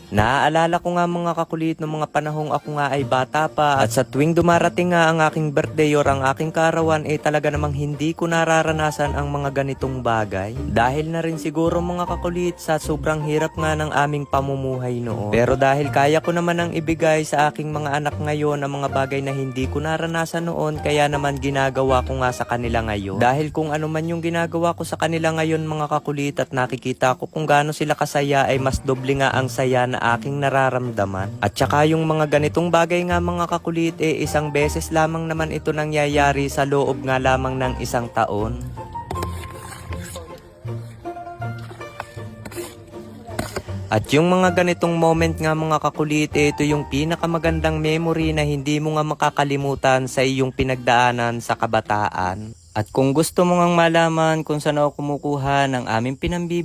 Naaalala ko nga mga kakulit ng mga panahong ako nga ay bata pa at sa tuwing dumarating nga ang aking birthday or ang aking karawan talaga namang hindi ko nararanasan ang mga ganitong bagay. Dahil na rin siguro mga kakulit sa sobrang hirap nga ng aming pamumuhay noon. Pero dahil kaya ko naman ang ibigay sa aking mga anak ngayon ang mga bagay na hindi ko naranasan noon, kaya naman ginagawa ko nga sa kanila ngayon. Dahil kung ano man yung ginagawa ko sa kanila ngayon mga kakulit at nakikita ko kung gaano sila kasaya, ay mas doble nga ang saya na aking nararamdaman. At saka yung mga ganitong bagay nga mga kakulit isang beses lamang naman ito nangyayari sa loob nga lamang ng isang taon. At yung mga ganitong moment nga mga kakulit, ito yung pinakamagandang memory na hindi mo nga makakalimutan sa iyong pinagdaanan sa kabataan. At kung gusto mo ngang malaman kung saan ako kumukuha ng aming pinambibili